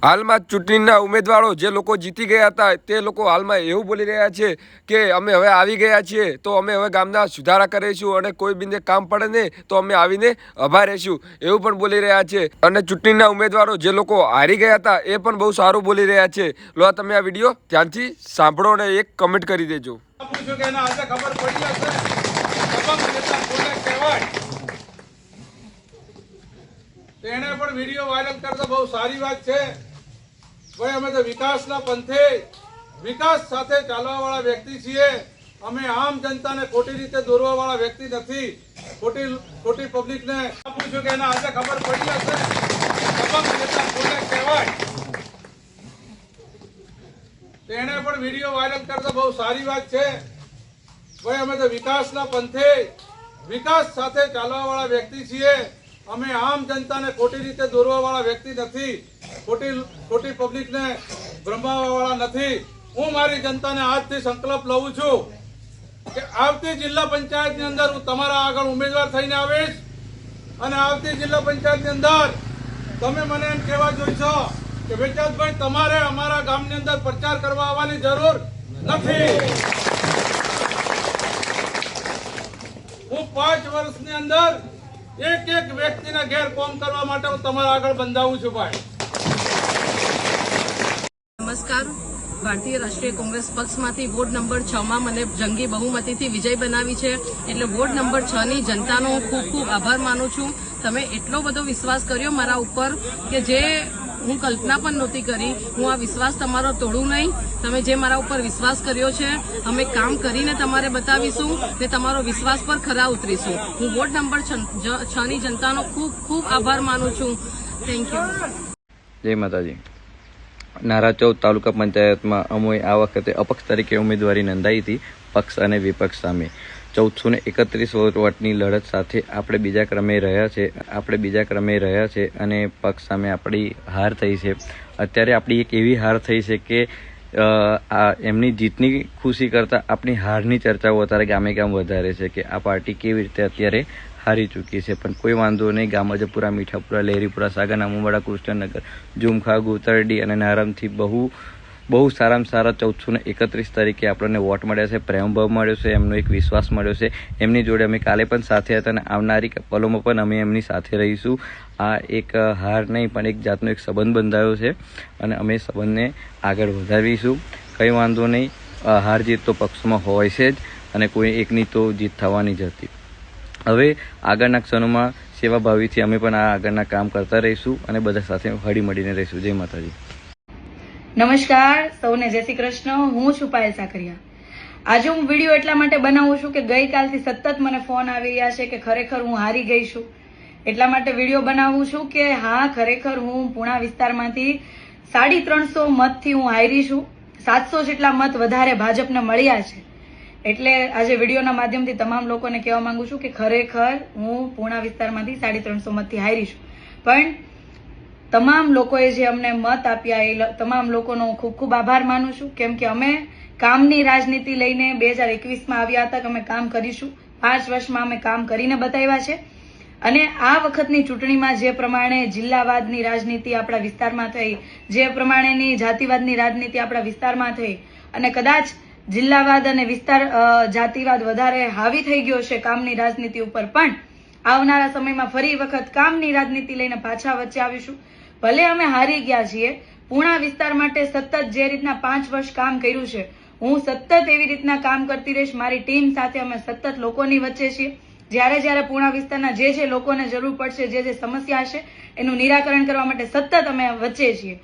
હાલમાં ચૂંટણીના ઉમેદવારો જે લોકો જીતી ગયા હતા તે લોકો હાલમાં એવું બોલી રહ્યા છે કે અમે હવે આવી ગયા છીએ તો અમે હવે ગામના સુધારા કરીશું અને કોઈ બીને કામ પડે ને તો અમે આવીને ઊભા રહીશું એવું પણ બોલી રહ્યા છે। અને ચૂંટણીના ઉમેદવારો જે લોકો હારી ગયા હતા એ પણ બહુ સારું બોલી રહ્યા છે। લો તમે આ વિડીયો ધ્યાનથી સાંભળો અને એક કમેન્ટ કરી દેજો। તેને પણ વિડીયો વાયરલ કરતા બહુ સારી વાત છે। ભાઈ અમે તો વિકાસના પંથે વિકાસ સાથે ચાલવાવાળા વ્યક્તિ છીએ। અમે આમ જનતાને ખોટી રીતે દોરવાવાળા વ્યક્તિ નથી। ખોટી પબ્લિકને પૂછ્યું કે એના આજે ખબર પડી હશે દબંગ નેતા કોને કહેવાય। તેને પણ વિડીયો વાયરલ કરતા બહુ સારી વાત છે। ભાઈ અમે તો વિકાસના પંથે વિકાસ સાથે ચાલવાવાળા વ્યક્તિ છીએ। અમે આમ જનતાને ખોટી રીતે દોરવાવાળા વ્યક્તિ નથી। ખોટી પબ્લિકને ભ્રમાવવાવાળા નથી। હું મારી જનતાને આજથી સંકલ્પ લઉં છું કે આવતી જિલ્લા પંચાયતની અંદર હું તમારા આગળ ઉમેદવાર થઈને આવીશ અને આવતી જિલ્લા પંચાયતની અંદર તમે મને એમ કહેવા જોઈશો કે વેચાતભાઈ તમારે અમારા ગામની અંદર પ્રચાર કરવા આવવાની જરૂર નથી। હું 5 વર્ષની અંદર એક વ્યક્તિના ઘેર કોમ કરવા માટે હું તમારા આગળ બંધાવું છું ભાઈ। નમસ્કાર। ભારતીય રાષ્ટ્રીય કોંગ્રેસ પક્ષમાંથી વોર્ડ નંબર 6 માં મને જંગી બહુમતીથી વિજય બનાવી છે એટલે વોર્ડ નંબર 6 ની જનતાનો ખૂબ આભાર માનું છું। તમે એટલો બધો વિશ્વાસ કર્યો મારા ઉપર કે જે હું કલ્પના પણ નહોતી કરી। હું આ વિશ્વાસ તમારો તોડું નહીં। તમે જે મારા ઉપર વિશ્વાસ કર્યો છે અમે કામ કરીને તમારે બતાવીશું ને તમારો વિશ્વાસ પર ખરા ઉતરીશું। હું વોર્ડ નંબર 6 ની જનતાનો ખૂબ આભાર માનું છું। Thank you. જય માતાજી। નારાચૌદ તાલુકા પંચાયતમાં અમોએ આ વખતે અપક્ષ તરીકે ઉમેદવારી નોંધાવી હતી પક્ષ અને વિપક્ષ સામે। 1431 વોટની લડત સાથે આપણે બીજા ક્રમે રહ્યા છે અને પક્ષ સામે આપણી હાર થઈ છે। અત્યારે આપણી એક એવી હાર થઈ છે કે એમની જીતની ખુશી કરતાં આપણી હારની ચર્ચાઓ અત્યારે ગામે ગામ વધારે છે કે આ પાર્ટી કેવી રીતે અત્યારે હારી ચૂકી છે। પણ કોઈ વાંધો નહીં। ગામ અજપુરા, મીઠાપુરા, લહેરીપુરા, સાગર, નામુવાડા, કૃષ્ણનગર, ઝુમખા, ગુતરડી અને નારામથી બહુ સારામાં સારા 1431 તરીકે આપણને વોટ મળ્યા છે, પ્રેમભાવ મળ્યો છે, એમનો એક વિશ્વાસ મળ્યો છે। એમની જોડે અમે કાલે પણ સાથે હતા અને આવનારી પલોમાં પણ અમે એમની સાથે રહીશું। આ એક હાર નહીં પણ એક જાતનો એક સંબંધ બંધાયો છે અને અમે સંબંધને આગળ વધારીશું। કંઈ વાંધો નહીં। હાર જીત તો પક્ષમાં હોય છે જ અને કોઈ એકની તો જીત થવાની જ હતી। હવે આગળના ક્ષણોમાં સેવાભાવીથી અમે પણ આ આગળના કામ કરતા રહીશું અને બધા સાથે હળી મળીને રહીશું। જય માતાજી। નમસ્કાર સૌને જય શ્રી કૃષ્ણ। હું છું પાયલ સાકરિયા। આજે હું વિડીયો એટલા માટે બનાવું છું કે ગઈકાલથી સતત મને ફોન આવી રહ્યા છે કે ખરેખર હું હારી ગઈ છું। એટલા માટે વિડીયો બનાવું છું કે હા ખરેખર હું પૂણા વિસ્તારમાંથી 350 મતથી હું હારી છું। 700 જેટલા મત વધારે ભાજપને મળ્યા છે। એટલે આજે વિડીયોના માધ્યમથી તમામ લોકોને કહેવા માંગુ છું કે ખરેખર હું પૂણા વિસ્તારમાંથી 350 મતથી હારી છું। પણ તમામ લોકોએ જે અમને મત આપ્યા એ તમામ લોકોનો હું ખૂબ આભાર માનું છું। કેમ કે અમે કામની રાજનીતિ લઈને 2021માં આવ્યા હતા કે અમે કામ કરીશું। 5 વર્ષમાં અમે કામ કરીને બતાવ્યા છે અને આ વખતની ચૂંટણીમાં જે પ્રમાણે જિલ્લાવાદની રાજનીતિ આપણા વિસ્તારમાં થઈ, જે પ્રમાણેની જાતિવાદની રાજનીતિ આપણા વિસ્તારમાં થઈ અને કદાચ જિલ્લાવાદ અને જાતિવાદ વધારે હાવી થઈ ગયો છે કામની રાજનીતિ ઉપર, પણ આવનારા સમયમાં ફરી વખત કામની રાજનીતિ લઈને પાછા વચ્ચે આવીશું। ભલે અમે હારી ગયા છીએ, પૂણા વિસ્તાર માટે સતત જે રીતના 5 વર્ષ કામ કર્યું છે હું સતત એવી રીતના કામ કરતી રહીશ। મારી ટીમ સાથે અમે સતત લોકોની વચ્ચે છીએ। જ્યારે પૂણા વિસ્તારના જે લોકોને જરૂર પડશે, જે સમસ્યા હશે એનું નિરાકરણ કરવા માટે સતત અમે વચ્ચે છીએ।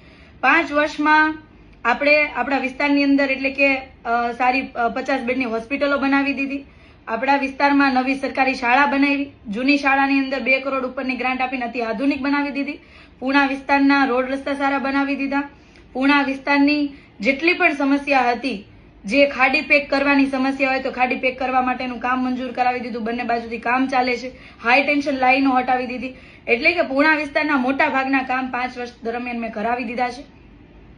5 વર્ષમાં આપણે આપણા વિસ્તારની અંદર એટલે કે સારી 50 બેડની હોસ્પિટલો બનાવી દીધી। આપણા વિસ્તારમાં નવી સરકારી શાળા બનાવી। જૂની શાળાની અંદર 2 કરોડ ઉપરની ગ્રાન્ટ આપીને અતિ આધુનિક બનાવી દીધી। પૂણા વિસ્તારના રોડ રસ્તા સારા બનાવી દીધા। પૂણા વિસ્તારની જેટલી પણ સમસ્યા હતી, જે ખાડી પેક કરવાની સમસ્યા હોય તો ખાડી પેક કરવા માટેનું કામ મંજૂર કરાવી દીધું। બંને બાજુથી કામ ચાલે છે। હાઈ ટેન્શન લાઈનો હટાવી દીધી। એટલે કે પૂણા વિસ્તારના મોટા ભાગના કામ 5 વર્ષ દરમિયાન મેં કરાવી દીધા છે।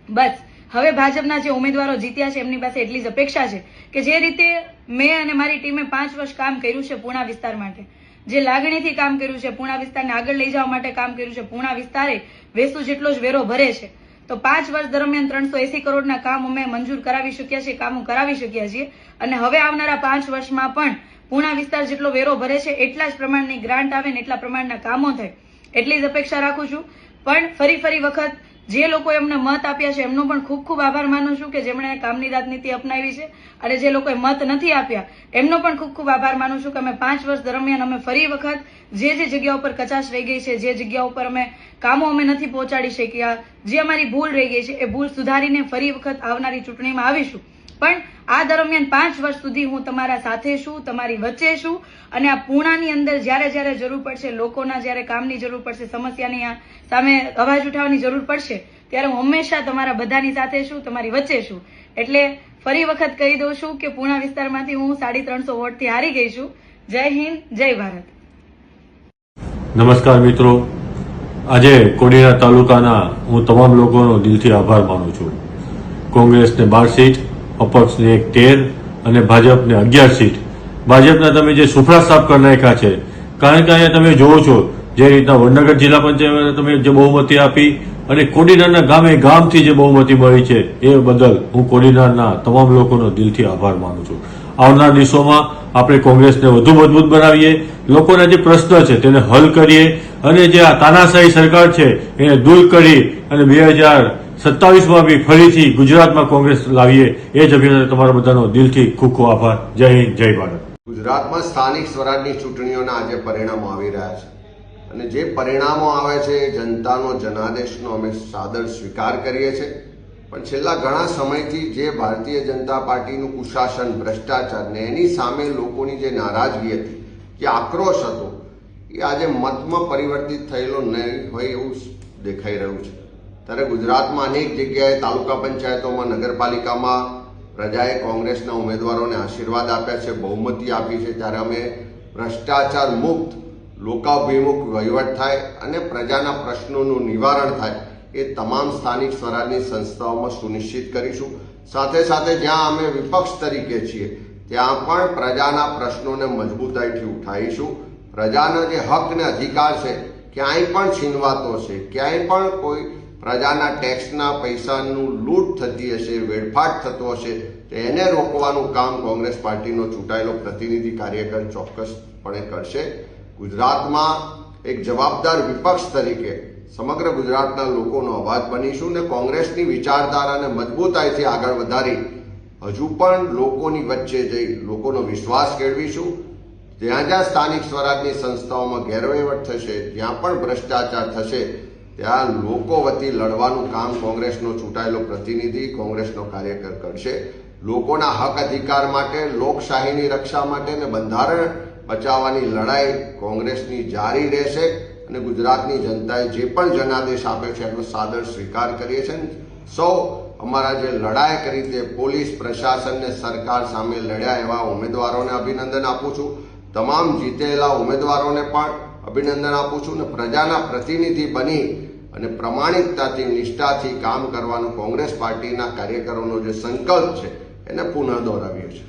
બસ હવે ભાજપના જે ઉમેદવારો જીત્યા છે એમની પાસે એટલી જ અપેક્ષા છે કે જે રીતે મેં અને મારી ટીમે 5 વર્ષ કામ કર્યું છે પૂણા વિસ્તાર માટે, જે લાગણીથી કામ કર્યું છે, પૂણા વિસ્તારને આગળ લઈ જવા માટે કામ કર્યું છે, પૂણા વિસ્તારે વેસુ જેટલો જ વેરો ભરે છે, તો 5 વર્ષ દરમિયાન 380 કરોડના કામ અમે મંજૂર કરાવી શક્યા છીએ, કામો કરાવી શક્યા છીએ અને હવે આવનારા 5 વર્ષમાં પણ પૂર્ણા વિસ્તાર જેટલો વેરો ભરે છે એટલા જ પ્રમાણની ગ્રાન્ટ આવે ને એટલા પ્રમાણના કામો થાય એટલી જ અપેક્ષા રાખું છું. પણ ફરી વખત જે લોકોએ અમને મત આપ્યા છે એમનો પણ ખૂબ ખૂબ આભાર માનું છું કે જેમણે કામની રાજનીતિ અપનાવી છે, અને જે લોકોએ મત નથી આપ્યા એમનો પણ ખૂબ ખૂબ આભાર માનું છું કે અમે 5 વર્ષ દરમિયાન અમે ફરી વખત જે જગ્યા ઉપર કચાશ રહી ગઈ છે, જે જગ્યા ઉપર અમે કામો અમે નથી પહોંચાડી શક્યા, જે અમારી ભૂલ રહી ગઈ છે એ ભૂલ સુધારીને ફરી વખત આવનારી ચૂંટણીમાં આવીશું. પણ આ દરમિયાન 5 વર્ષ સુધી હું તમારા સાથે છું, તમારી વચ્ચે છું, અને આ પૂર્ણાની અંદર જ્યારે જરૂર પડશે, લોકોના જ્યારે કામની જરૂર પડશે, સમસ્યાની સામે અવાજ ઉઠાવવાની જરૂર પડશે ત્યારે હું હંમેશા તમારા બધાની સાથે છું, તમારી વચ્ચે છું. એટલે ફરી વખત કહી દઉં છું કે પૂર્ણા વિસ્તારમાંથી હું 350 વોટથી હારી ગઈ છું. જય હિન્દ, જય ભારત. નમસ્કાર મિત્રો, આજે કોડીનાર તાલુકાના હું તમામ લોકોનો દિલથી આભાર માનું છું. કોંગ્રેસને 12 સીટ, અપક્ષને 13 અને ભાજપને 11 સીટ. ભાજપના તમે જે સુફરા સાફ કરી નાખ્યા છે, કારણ કે અહીંયા તમે જોવો છો જે રીતના વડનગર જિલ્લા પંચાયત તમે જે બહુમતી આપી અને કોડીનારના ગામથી જે બહુમતી મળી છે એ બદલ હું કોડીનારના તમામ લોકોનો દિલથી આભાર માનું છું. આવનાર દિવસોમાં આપણે કોંગ્રેસને વધુ મજબૂત બનાવીએ, લોકોના જે પ્રશ્ન છે તેને હલ કરીએ અને જે આ તાનાશાહી સરકાર છે એને દૂર કરી અને 2027માં બી ફરીથી ગુજરાતમાં કોંગ્રેસ લાવીએ એ જ અભિનંદન. તમારા બધાનો દિલથી ખૂબ ખૂબ આભાર. જય હિન્દ, જય ભારત. ગુજરાતમાં સ્થાનિક સ્વરાજની ચૂંટણીઓના આજે પરિણામો આવી રહ્યા છે અને જે પરિણામો આવે છે એ જનતાનો જનાદેશનો અમે સાદર સ્વીકાર કરીએ છીએ. પણ છેલ્લા ઘણા સમયથી જે ભારતીય જનતા પાર્ટીનું કુશાસન, ભ્રષ્ટાચાર ને એની સામે લોકોની જે નારાજગી હતી, જે આક્રોશ હતો, એ આજે મતમાં પરિવર્તિત થયેલો નહીં હોય એવું દેખાઈ રહ્યું છે. ત્યારે ગુજરાતમાં અનેક જગ્યાએ તાલુકા પંચાયતોમાં, નગરપાલિકામાં પ્રજાએ કોંગ્રેસના ઉમેદવારોને આશીર્વાદ આપ્યા છે, બહુમતી આપી છે. ત્યારે અમે ભ્રષ્ટાચાર મુક્ત, લોકાભિમુખ વહીવટ થાય અને પ્રજાના પ્રશ્નોનું નિવારણ થાય એ તમામ સ્થાનિક સ્વરાજની સંસ્થાઓમાં સુનિશ્ચિત કરીશું. સાથે સાથે જ્યાં અમે વિપક્ષ તરીકે છીએ ત્યાં પણ પ્રજાના પ્રશ્નોને મજબૂતાઈથી ઉઠાવીશું. પ્રજાના જે હક ને અધિકાર છે ક્યાંય પણ છીનવાતો છે, ક્યાંય પણ કોઈ પ્રજાના ટેક્સના પૈસાનું લૂંટ થતી હશે, વેડફાટ થતો હશે તો એને રોકવાનું કામ કોંગ્રેસ પાર્ટીનો ચૂંટાયેલો પ્રતિનિધિ કાર્યકર ચોક્કસપણે કરશે. ગુજરાતમાં એક જવાબદાર વિપક્ષ તરીકે સમગ્ર ગુજરાતના લોકોનો અવાજ બનીશું ને કોંગ્રેસની વિચારધારાને મજબૂતાઈથી આગળ વધારી હજુ પણ લોકોની વચ્ચે જઈ લોકોનો વિશ્વાસ કેળવીશું. જ્યાં સ્થાનિક સ્વરાજની સંસ્થાઓમાં ગેરવહીવટ થશે, જ્યાં પણ ભ્રષ્ટાચાર થશે ત્યાં લોકો વતી લડવાનું કામ કોંગ્રેસનો ચૂંટાયેલો પ્રતિનિધિ, કોંગ્રેસનો કાર્યકર કરશે. લોકોના હક અધિકાર માટે, લોકશાહીની રક્ષા માટે અને બંધારણ બચાવવાની લડાઈ કોંગ્રેસની જારી રહેશે અને ગુજરાતની જનતાએ જે પણ જનાદેશ આપ્યો છે એનો સાદર સ્વીકાર કરીએ છીએ. સૌ અમારા જે લડાઈ કરી તે પોલીસ પ્રશાસનને સરકાર સામે લડ્યા એવા ઉમેદવારોને અભિનંદન આપું છું. તમામ જીતેલા ઉમેદવારોને પણ અભિનંદન આપું છું અને પ્રજાના પ્રતિનિધિ બની અને પ્રમાણિકતાથી, નિષ્ઠાથી કામ કરવાનો કોંગ્રેસ પાર્ટીના કાર્યકરોનો જે સંકલ્પ છે એને પુનઃ દોહરાવ્યો છે.